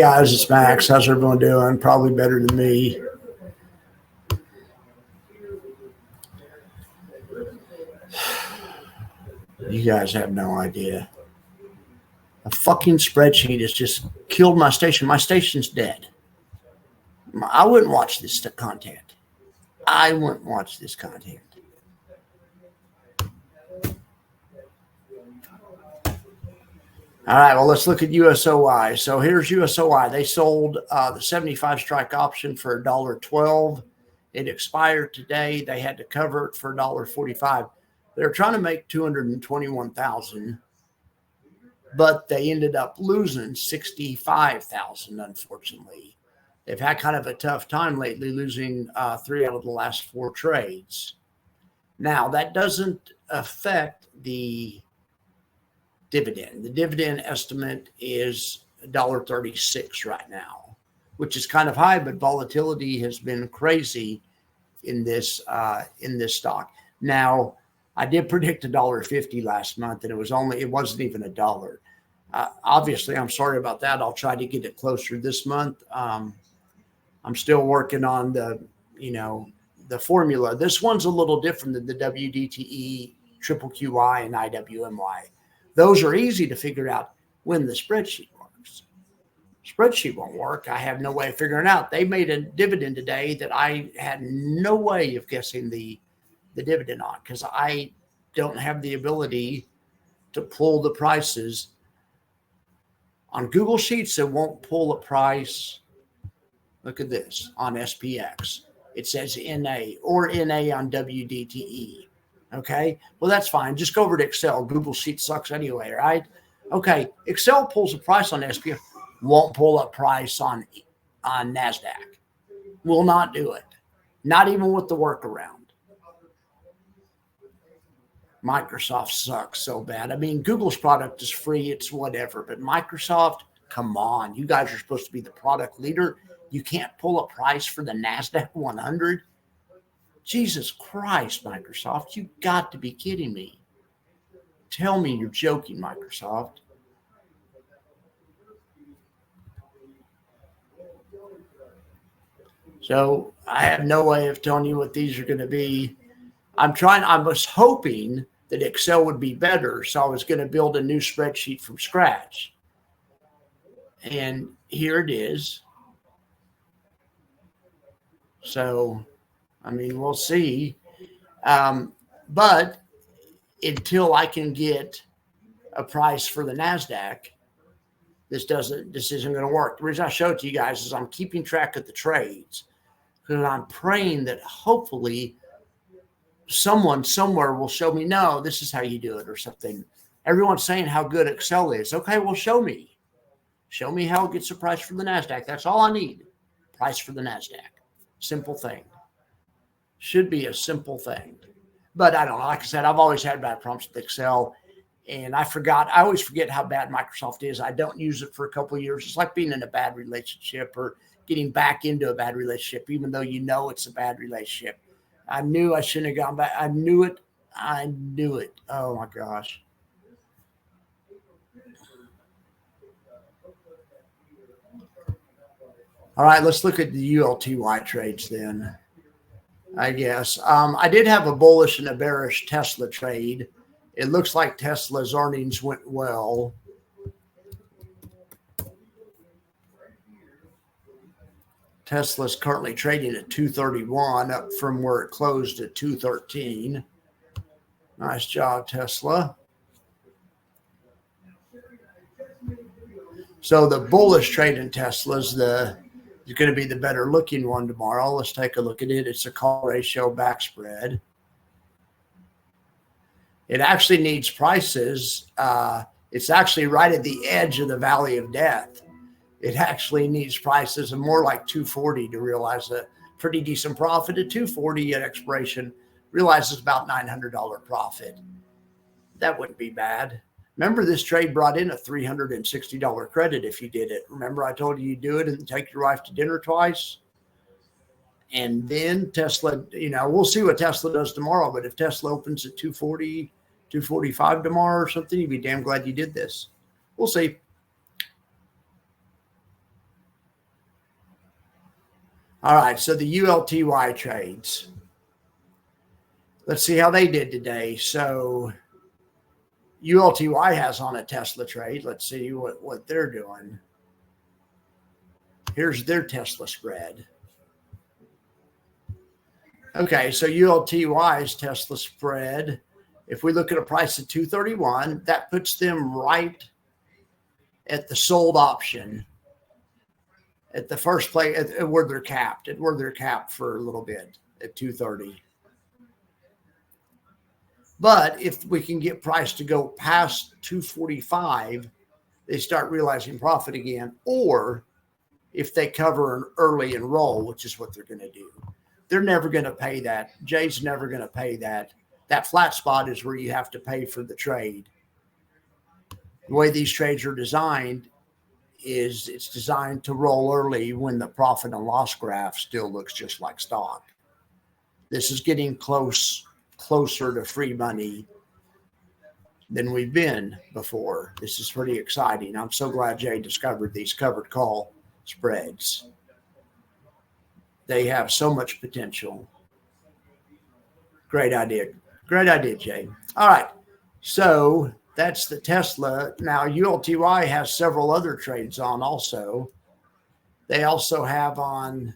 Guys, it's Max. How's everyone doing? Probably better than me. You guys have no idea. A fucking spreadsheet has just killed my station. My station's dead. I wouldn't watch this content. I wouldn't watch this content. All right, well, let's look at USOI. So here's USOI. They sold the 75 strike option for $1.12. It expired today. They had to cover it for $1.45. They're trying to make $221,000, but they ended up losing $65,000, unfortunately. They've had kind of a tough time lately, losing 3 out of the last 4 trades. Now, that doesn't affect the dividend. The dividend estimate is $1.36 right now, which is kind of high, but volatility has been crazy in this stock. Now, I did predict $1.50 last month, and it wasn't even $1. Obviously, I'm sorry about that. I'll try to get it closer this month. I'm still working on the formula. This one's a little different than the WDTE, triple QI, and IWMY. Those are easy to figure out when the spreadsheet works. Spreadsheet won't work. I have no way of figuring out. They made a dividend today that I had no way of guessing the dividend on, because I don't have the ability to pull the prices. On Google Sheets, it won't pull a price. Look at this on SPX. It says NA or NA on WDTE. Okay, well, that's fine. Just go over to Excel. Google Sheets sucks anyway, right? Okay, Excel pulls a price on SPX, won't pull a price on NASDAQ. Will not do it. Not even with the workaround. Microsoft sucks so bad. I mean, Google's product is free. It's whatever. But Microsoft, come on. You guys are supposed to be the product leader. You can't pull a price for the NASDAQ 100. Jesus Christ, Microsoft. You got to be kidding me. Tell me you're joking, Microsoft. So I have no way of telling you what these are going to be. I was hoping that Excel would be better, so I was going to build a new spreadsheet from scratch. And here it is. So, I mean, we'll see. But until I can get a price for the NASDAQ, this isn't going to work. The reason I show it to you guys is I'm keeping track of the trades, because I'm praying that hopefully someone somewhere will show me, no, this is how you do it or something. Everyone's saying how good Excel is. Okay, well, show me. Show me how it gets a price for the NASDAQ. That's all I need. Price for the NASDAQ. Simple thing. Should be a simple thing. But I don't know. Like I said, I've always had bad problems with Excel. And I always forget how bad Microsoft is. I don't use it for a couple of years. It's like being in a bad relationship or getting back into a bad relationship, even though you know it's a bad relationship. I knew I shouldn't have gone back. I knew it. Oh, my gosh. All right, let's look at the ULTY trades then, I guess. I did have a bullish and a bearish Tesla trade. It looks like Tesla's earnings went well. Tesla's currently trading at 231, up from where it closed at 213. Nice job, Tesla. So the bullish trade in Tesla is going to be the better looking one tomorrow. Let's take a look at it. It's a call ratio back spread. It actually needs prices. It's actually right at the edge of the valley of death. It actually needs prices of more like 240 to realize a pretty decent profit. At 240 at expiration, realizes about $900 profit. That wouldn't be bad. Remember, this trade brought in a $360 credit if you did it. Remember, I told you do it and take your wife to dinner twice? And then Tesla, we'll see what Tesla does tomorrow. But if Tesla opens at 240, 245 tomorrow or something, you'd be damn glad you did this. We'll see. All right, so the ULTY trades. Let's see how they did today. So ULTY has on a Tesla trade. Let's see what they're doing. Here's their Tesla spread. Okay, so ULTY's Tesla spread, if we look at a price of 231, that puts them right at the sold option at the first place, at where they're capped, for a little bit at 230. But if we can get price to go past 245, they start realizing profit again. Or if they cover an early and roll, which is what they're going to do. They're never going to pay that. Jay's never going to pay that. That flat spot is where you have to pay for the trade. The way these trades are designed is it's designed to roll early when the profit and loss graph still looks just like stock. This is getting closer to free money than we've been before. This is pretty exciting. I'm so glad Jay discovered these covered call spreads. They have so much potential. Great idea. Great idea, Jay. All right. So that's the Tesla. Now, ULTY has several other trades on also. They also have on,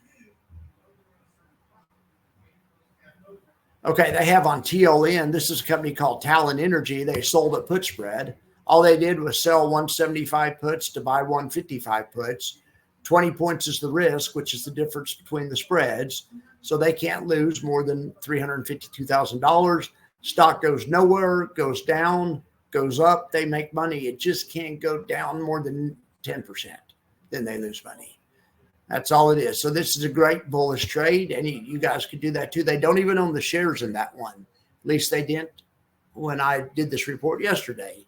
okay, they have on TLN. This is a company called Talon Energy. They sold a put spread. All they did was sell 175 puts to buy 155 puts. 20 points is the risk, which is the difference between the spreads. So they can't lose more than $352,000. Stock goes nowhere, goes down, goes up. They make money. It just can't go down more than 10%. Then they lose money. That's all it is. So this is a great bullish trade. And you guys could do that too. They don't even own the shares in that one. At least they didn't when I did this report yesterday.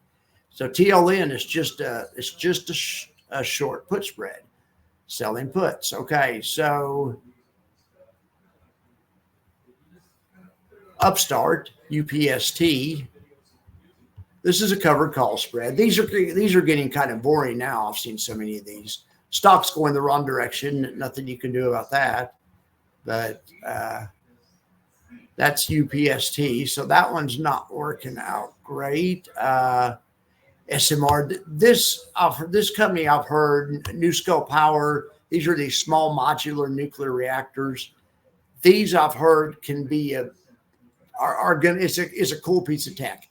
So TLN is just a short put spread. Selling puts. Okay, so Upstart, UPST. This is a covered call spread. These are getting kind of boring now. I've seen so many of these. Stocks going the wrong direction. Nothing you can do about that. But that's UPST. So that one's not working out great. SMR, this company I've heard, NuScale Power, these are these small modular nuclear reactors. These I've heard can be is a cool piece of tech.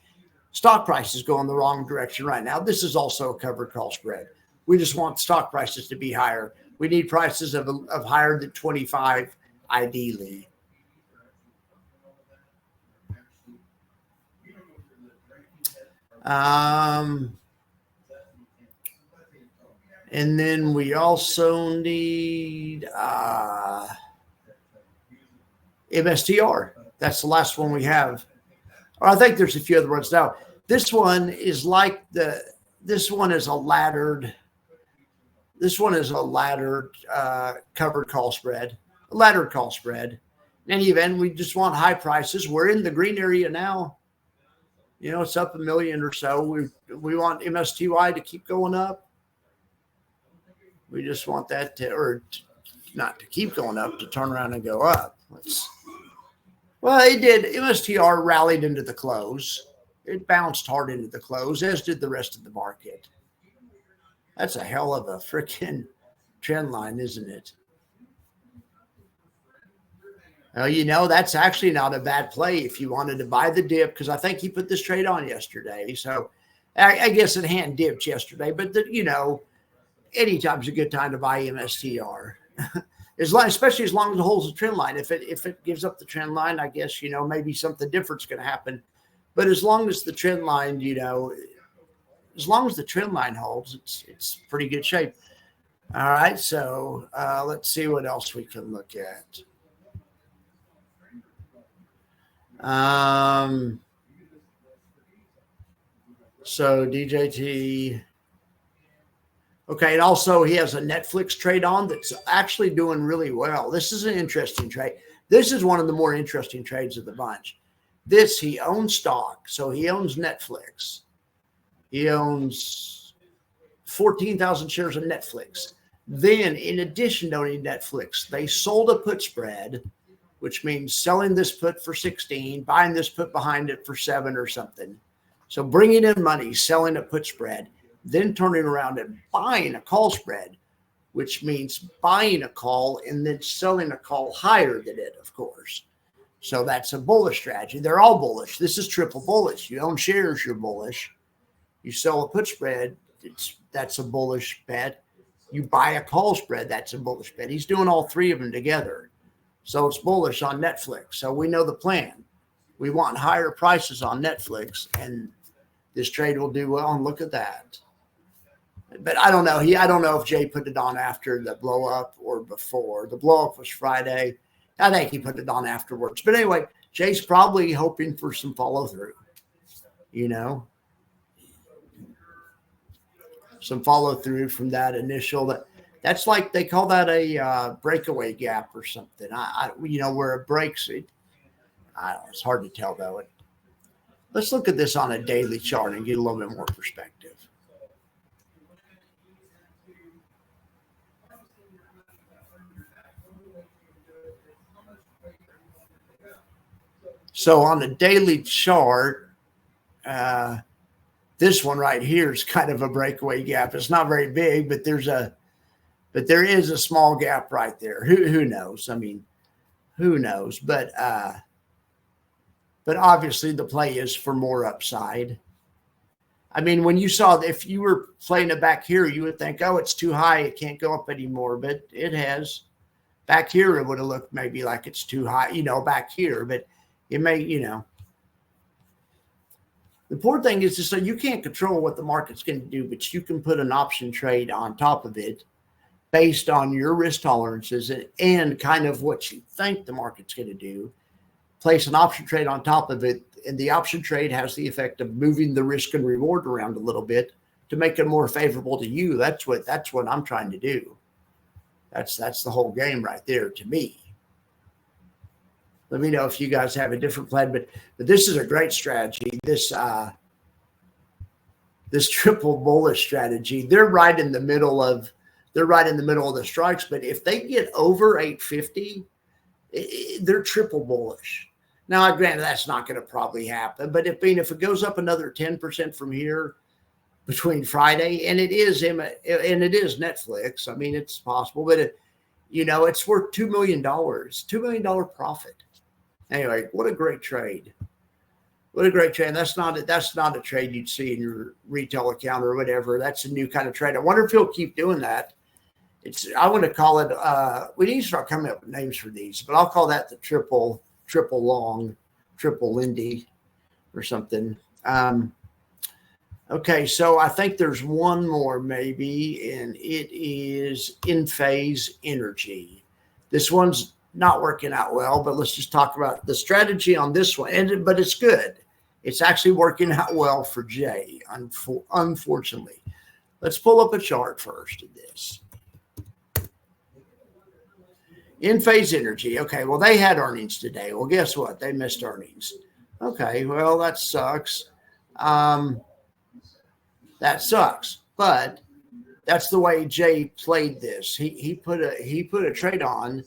Stock prices go in the wrong direction right now. This is also a covered call spread. We just want stock prices to be higher. We need prices of higher than 25 ideally. And then we also need MSTR. That's the last one we have. Or I think there's a few other ones now. This one is this one is a laddered covered call spread, a laddered call spread. In any event, we just want high prices. We're in the green area now. You know, it's up $1 million or so. We want MSTY to keep going up. We just want that not to keep going up, to turn around and go up. Well, it did. MSTR rallied into the close. It bounced hard into the close, as did the rest of the market. That's a hell of a freaking trend line, isn't it? Well, you know, that's actually not a bad play if you wanted to buy the dip, because I think he put this trade on yesterday. So I guess it hand dipped yesterday, but anytime's a good time to buy MSTR. Especially as long as it holds the trend line. If it gives up the trend line, I guess, you know, maybe something different's going to happen. But as long as the trend line, you know, as long as the trend line holds, it's pretty good shape. All right, so let's see what else we can look at. So DJT. Okay, and also he has a Netflix trade on that's actually doing really well. This is an interesting trade. This is one of the more interesting trades of the bunch. He owns stock, so he owns Netflix. He owns 14,000 shares of Netflix. Then, in addition to owning Netflix, they sold a put spread, which means selling this put for 16, buying this put behind it for 7 or something. So bringing in money, selling a put spread, then turning around and buying a call spread, which means buying a call and then selling a call higher than it, of course. So that's a bullish strategy. They're all bullish. This is triple bullish. You own shares, you're bullish. You sell a put spread, that's a bullish bet. You buy a call spread, that's a bullish bet. He's doing all three of them together. So it's bullish on Netflix. So we know the plan. We want higher prices on Netflix, and this trade will do well. And look at that. But I don't know. I don't know if Jay put it on after the blow up or before. The blow up was Friday. I think he put it on afterwards. But anyway, Jay's probably hoping for some follow through. Some follow through from that initial. That's like they call that a breakaway gap or something. Where it breaks it. I don't know. It's hard to tell though. Let's look at this on a daily chart and get a little bit more perspective. So on the daily chart, this one right here is kind of a breakaway gap. It's not very big, but there is a small gap right there. Who knows? I mean, who knows? But obviously the play is for more upside. I mean, when you saw, if you were playing it back here, you would think, oh, it's too high. It can't go up anymore. But it has. Back here, it would have looked maybe like it's too high, back here. But it may, The important thing is just so you can't control what the market's going to do, but you can put an option trade on top of it based on your risk tolerances and kind of what you think the market's going to do. Place an option trade on top of it, and the option trade has the effect of moving the risk and reward around a little bit to make it more favorable to you. That's what I'm trying to do. That's the whole game right there to me. Let me know if you guys have a different plan, but this is a great strategy. This triple bullish strategy. They're right in the middle of the strikes. But if they get over 850, they're triple bullish. Now, granted, that's not going to probably happen. But if it goes up another 10% from here between Friday, and it is Netflix. I mean, it's possible, but it's worth $2 million, $2 million profit. Anyway, what a great trade. What a great trade. That's not a trade you'd see in your retail account or whatever. That's a new kind of trade. I wonder if he'll keep doing that. I want to call it, we need to start coming up with names for these, but I'll call that the triple long, triple Lindy or something. Okay, so I think there's one more maybe, and it is Inphase Energy. This one's not working out well, but let's just talk about the strategy on this one. But it's good. It's actually working out well for Jay, unfortunately. Let's pull up a chart first of this. Inphase Energy. Okay, well, they had earnings today. Well, guess what? They missed earnings. Okay, well, that sucks. That sucks. But that's the way Jay played this. He put a trade on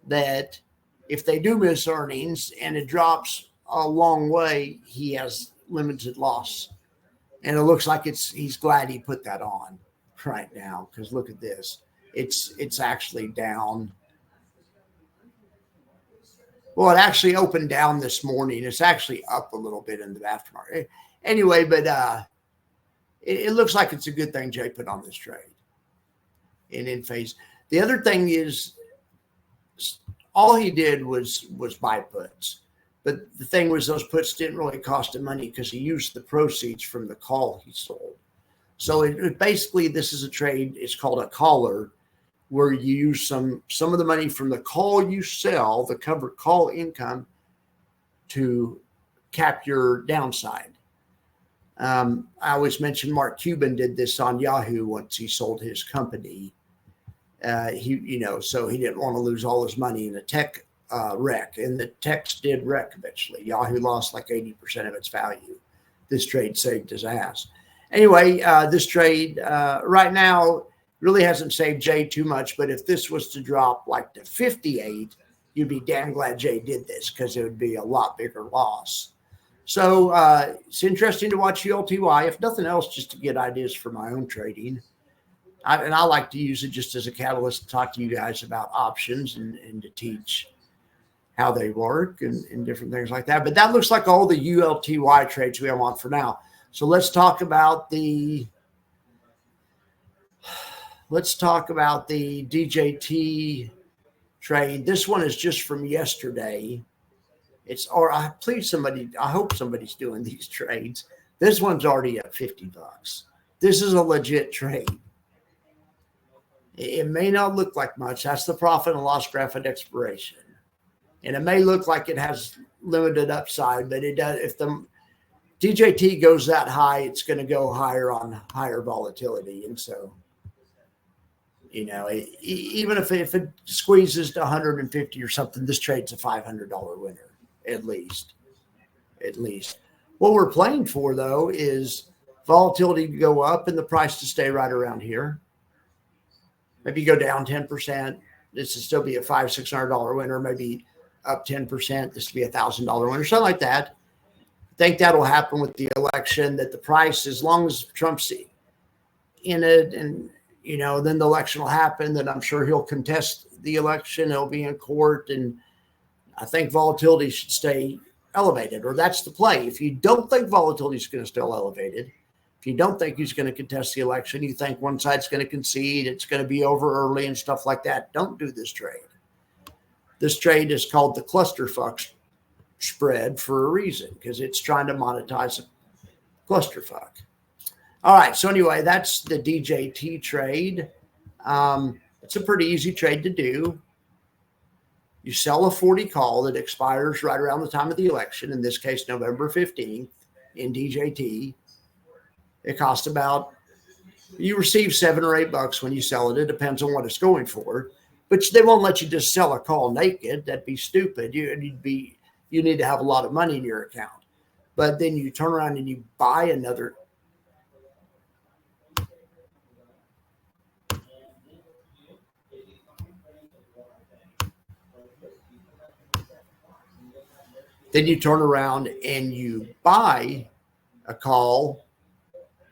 that if they do miss earnings and it drops a long way, he has limited loss. And it looks like he's glad he put that on right now, because look at this. It's actually down. Well, it actually opened down this morning. It's actually up a little bit in the aftermarket. Anyway, but it looks like it's a good thing Jay put on this trade in Inphase. The other thing is, all he did was buy puts. But the thing was, those puts didn't really cost him money because he used the proceeds from the call he sold. So basically, this is a trade. It's called a caller, where you use some of the money from the call you sell, the covered call income, to cap your downside. I always mention Mark Cuban did this on Yahoo once he sold his company. So he didn't want to lose all his money in a tech wreck, and the techs did wreck eventually. Yahoo lost like 80% of its value. This trade saved his ass. Anyway, this trade right now, Really hasn't saved Jay too much, but if this was to drop like to 58, you'd be damn glad Jay did this because it would be a lot bigger loss. So it's interesting to watch ULTY, if nothing else, just to get ideas for my own trading. And I like to use it just as a catalyst to talk to you guys about options and to teach how they work and different things like that. But that looks like all the ULTY trades we have on for now. So let's talk about the DJT trade. This one is just from yesterday. I hope somebody's doing these trades. This one's already at $50. This is a legit trade. It may not look like much. That's the profit and loss graph at expiration. And it may look like it has limited upside, but it does. If the DJT goes that high, it's going to go higher on higher volatility. And so, even if it squeezes to 150 or something, this trade's a $500 winner, at least. What we're playing for, though, is volatility to go up and the price to stay right around here. Maybe go down 10%. This would still be a $500-600 winner. Maybe up 10%. This would be a $1,000 winner, something like that. I think that'll happen with the election, that the price, as long as Trump's in it and, then the election will happen, then I'm sure he'll contest the election. It'll be in court. And I think volatility should stay elevated, or that's the play. If you don't think volatility is going to stay elevated, if you don't think he's going to contest the election, you think one side's going to concede, it's going to be over early and stuff like that, don't do this trade. This trade is called the clusterfuck spread for a reason, because it's trying to monetize a clusterfuck. All right, so anyway, that's the DJT trade. It's a pretty easy trade to do. You sell a 40 call that expires right around the time of the election, in this case, November 15th in DJT. It costs you receive $7 or $8 when you sell it. It depends on what it's going for, but they won't let you just sell a call naked. That'd be stupid. You need to have a lot of money in your account, but then you turn around and you buy another. Then you turn around and you buy a call.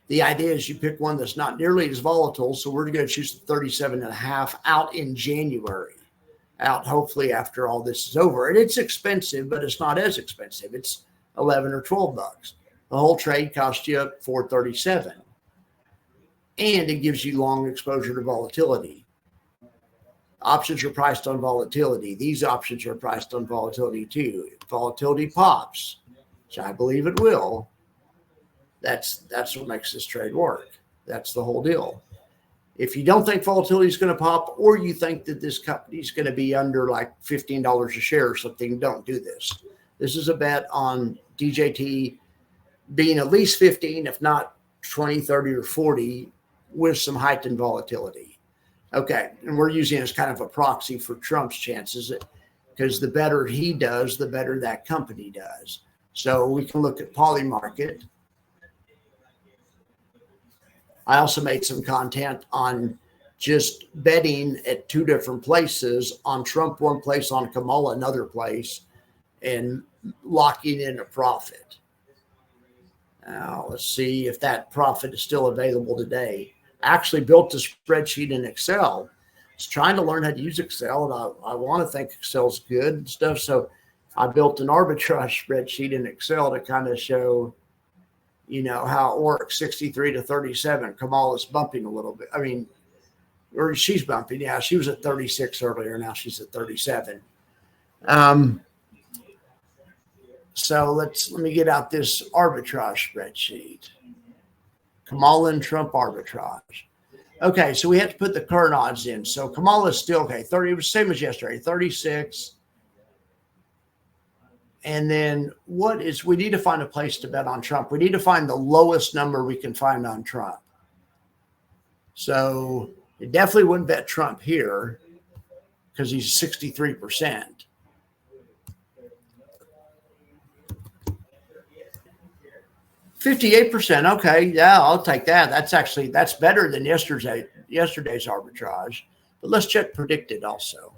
The idea is you pick one that's not nearly as volatile. So we're going to choose the 37.5 out in January, out hopefully after all this is over. And it's expensive, but it's not as expensive. It's $11 or $12. The whole trade costs you $437. And it gives you long exposure to volatility. Options are priced on volatility. These options are priced on volatility too. If volatility pops, which I believe it will, that's what makes this trade work. That's the whole deal. If you don't think volatility is going to pop, or you think that this company is going to be under like $15 a share or something, don't do this. This is a bet on DJT being at least 15, if not 20, 30, or 40, with some heightened volatility. Okay, and we're using it as kind of a proxy for Trump's chances, because the better he does, the better that company does. So we can look at Polymarket. I also made some content on just betting at two different places, on Trump one place, on Kamala another place, and locking in a profit. Now, let's see if that profit is still available today. I actually built a spreadsheet in Excel. I was trying to learn how to use Excel, and I want to think Excel's good and stuff. So I built an arbitrage spreadsheet in Excel to kind of show, how it works. 63 to 37. Kamala's bumping a little bit. Or she's bumping. Yeah, she was at 36 earlier. Now she's at 37. So let me get out this arbitrage spreadsheet. Kamala and Trump arbitrage. Okay, so we have to put the current odds in. So Kamala's still okay. 30, it was the same as yesterday, 36. And then we need to find a place to bet on Trump. We need to find the lowest number we can find on Trump. So it definitely wouldn't bet Trump here because he's 63%. $58%. Okay, yeah, I'll take that. That's better than yesterday's arbitrage. But let's check predicted also.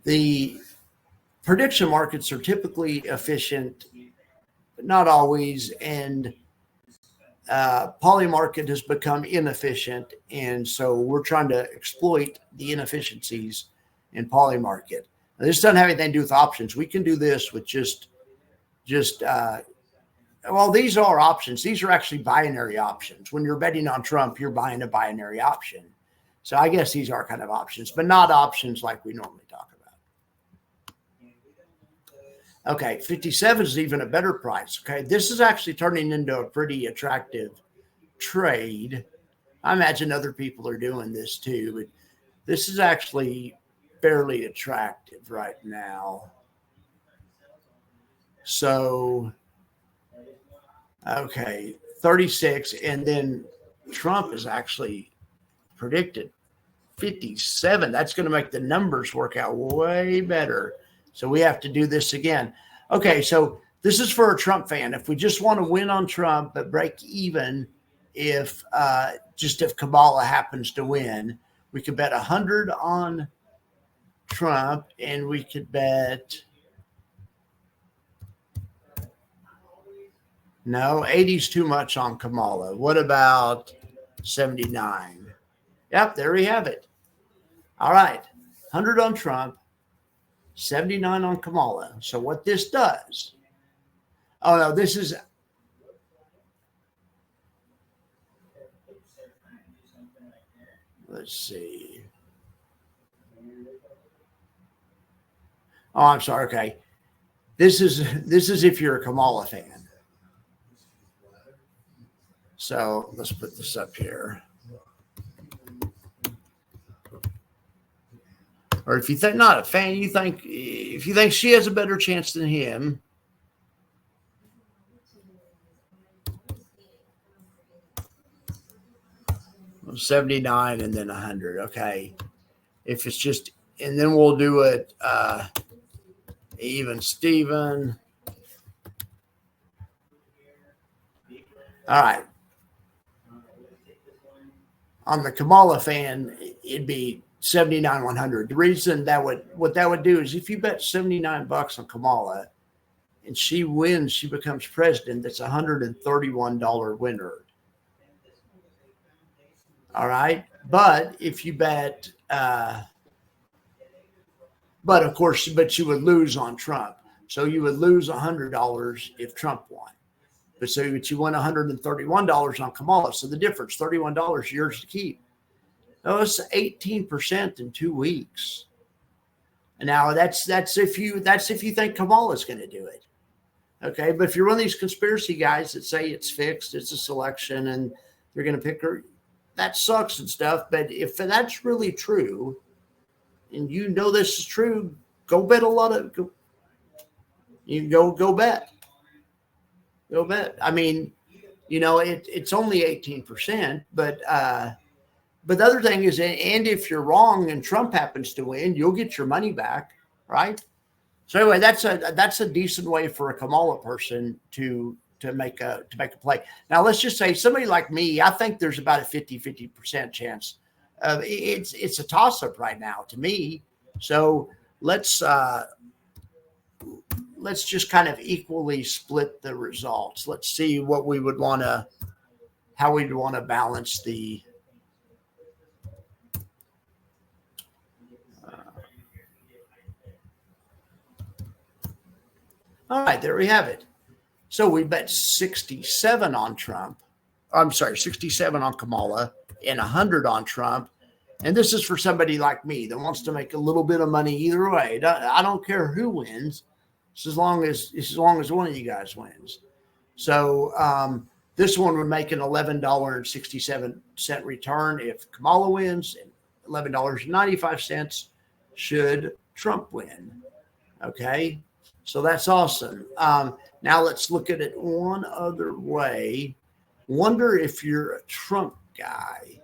The prediction markets are typically efficient, but not always. And poly market has become inefficient. And so we're trying to exploit the inefficiencies in poly market. Now, this doesn't have anything to do with options. We can do this with well, these are options. These are actually binary options. When you're betting on Trump, you're buying a binary option. So I guess these are kind of options, but not options like we normally talk about. Okay, 57 is even a better price. Okay, this is actually turning into a pretty attractive trade. I imagine other people are doing this too, but this is actually fairly attractive right now. So, okay, 36, and then Trump is actually predicted 57. That's going to make the numbers work out way better. So we have to do this again. Okay, so this is for a Trump fan. If we just want to win on Trump but break even if Kamala happens to win, we could bet 100 on Trump, and we could bet no, 80 is too much on Kamala. What about 79? Yep, there we have it. All right, 100 on Trump, 79 on Kamala. So what this does, oh no, this is, let's see. Oh, I'm sorry. Okay. This is if you're a Kamala fan. So let's put this up here. Or if you think not a fan, if you think she has a better chance than him, well, 79 and then 100. Okay. If it's just, and then we'll do it even Steven. All right. On the Kamala fan, it'd be 79, 100. The reason what that would do is if you bet $79 on Kamala and she wins, she becomes president, that's a $131 winner. All right. But if you bet, but you would lose on Trump. So you would lose $100 if Trump won. But you won $131 on Kamala. So the difference, $31, yours to keep. Oh, it's 18% in 2 weeks. And now that's if you think Kamala's going to do it. Okay, but if you're one of these conspiracy guys that say it's fixed, it's a selection, and they're going to pick her, that sucks and stuff. But if that's really true, and you know this is true, go bet a lot of. You can go bet. Go bet. I mean, it's only 18%, but the other thing is, and if you're wrong and Trump happens to win, you'll get your money back, right? So anyway, that's a decent way for a Kamala person to make a play. Now let's just say somebody like me, I think there's about a 50% chance. It's a toss-up right now to me. So let's just kind of equally split the results. Let's see how we'd want to balance the. All right, there we have it. So we bet 67 on Trump. I'm sorry, 67 on Kamala and 100 on Trump. And this is for somebody like me that wants to make a little bit of money either way. I don't care who wins, as long as one of you guys wins. So this one would make an $11.67 return if Kamala wins, and $11.95 should Trump win. Okay, so that's awesome. Now let's look at it one other way. Wonder if you're a Trump guy.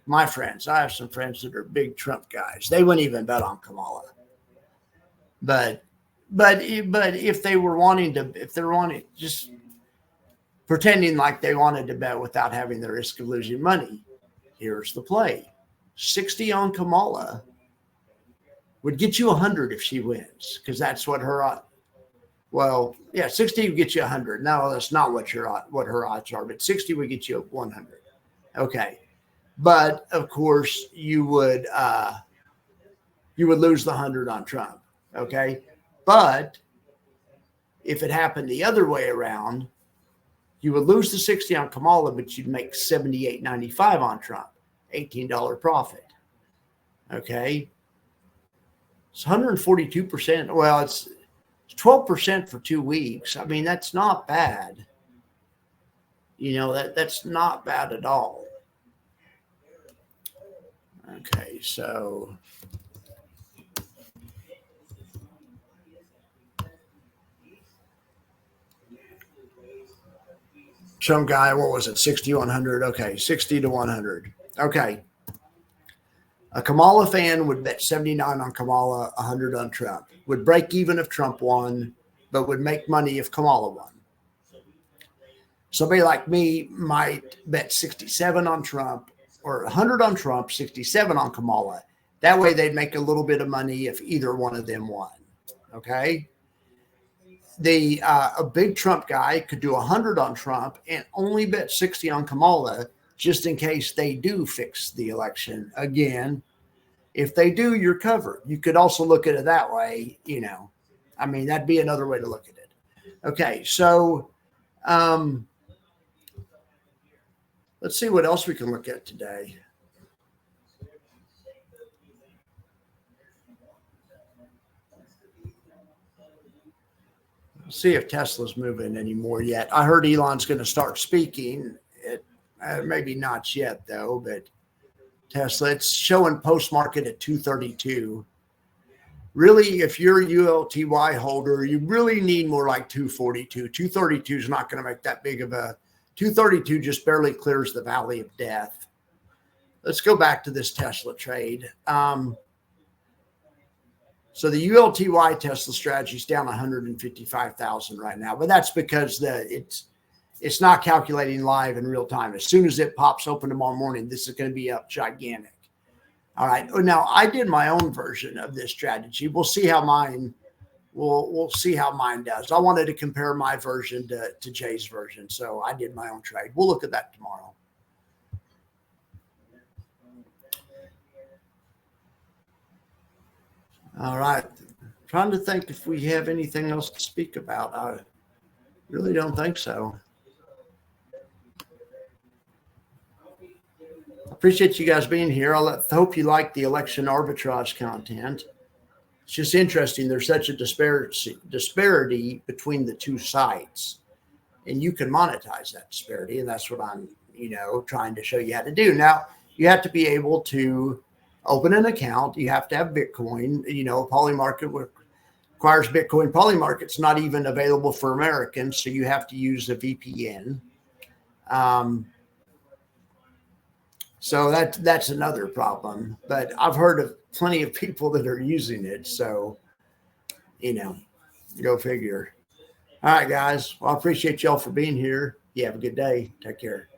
My friends, I have some friends that are big Trump guys. They wouldn't even bet on Kamala. But if they're wanting, pretending like they wanted to bet without having the risk of losing money. Here's the play. 60 on Kamala would get you 100 if she wins, because that's what her, well, yeah, 60 would get you 100. No, that's not what her odds are, but 60 would get you 100. Okay. But of course you would lose the 100 on Trump. Okay. But if it happened the other way around, you would lose the 60 on Kamala, but you'd make $78.95 on Trump, $18 profit. Okay. It's 142%. Well, it's 12% for 2 weeks. I mean, that's not bad. You know, that's not bad at all. Okay, so some guy, what was it, 60 to 100? Okay, 60 to 100. Okay. A Kamala fan would bet 79 on Kamala, 100 on Trump. Would break even if Trump won, but would make money if Kamala won. Somebody like me might bet 67 on Trump or 100 on Trump, 67 on Kamala. That way they'd make a little bit of money if either one of them won. Okay. A big Trump guy could do 100 on Trump and only bet 60 on Kamala, just in case they do fix the election again. If they do, you're covered. You could also look at it that way, you know. I mean, that'd be another way to look at it. Okay, so let's see what else we can look at today. Let's see if Tesla's moving anymore yet. I heard Elon's going to start speaking. Maybe not yet, though, but Tesla, it's showing post-market at 232. Really, if you're a ULTY holder, you really need more like 242. 232 is not going to make that big of a, 232 just barely clears the valley of death. Let's go back to this Tesla trade. So the ULTY Tesla strategy is down 155,000 right now, but that's because it's not calculating live in real time. As soon as it pops open tomorrow morning, this is going to be up gigantic. All right. Now I did my own version of this strategy. We'll see how mine. We'll see how mine does. I wanted to compare my version to Jay's version, so I did my own trade. We'll look at that tomorrow. All right. Trying to think if we have anything else to speak about. I really don't think so. Appreciate you guys being here. Hope you like the election arbitrage content. It's just interesting. There's such a disparity between the two sites, and you can monetize that disparity. And that's what I'm, trying to show you how to do. Now, you have to be able to open an account. You have to have Bitcoin. Polymarket requires Bitcoin. Polymarket's not even available for Americans, so you have to use a VPN. So that's another problem. But I've heard of plenty of people that are using it. So, go figure. All right, guys. Well, I appreciate y'all for being here. You have a good day. Take care.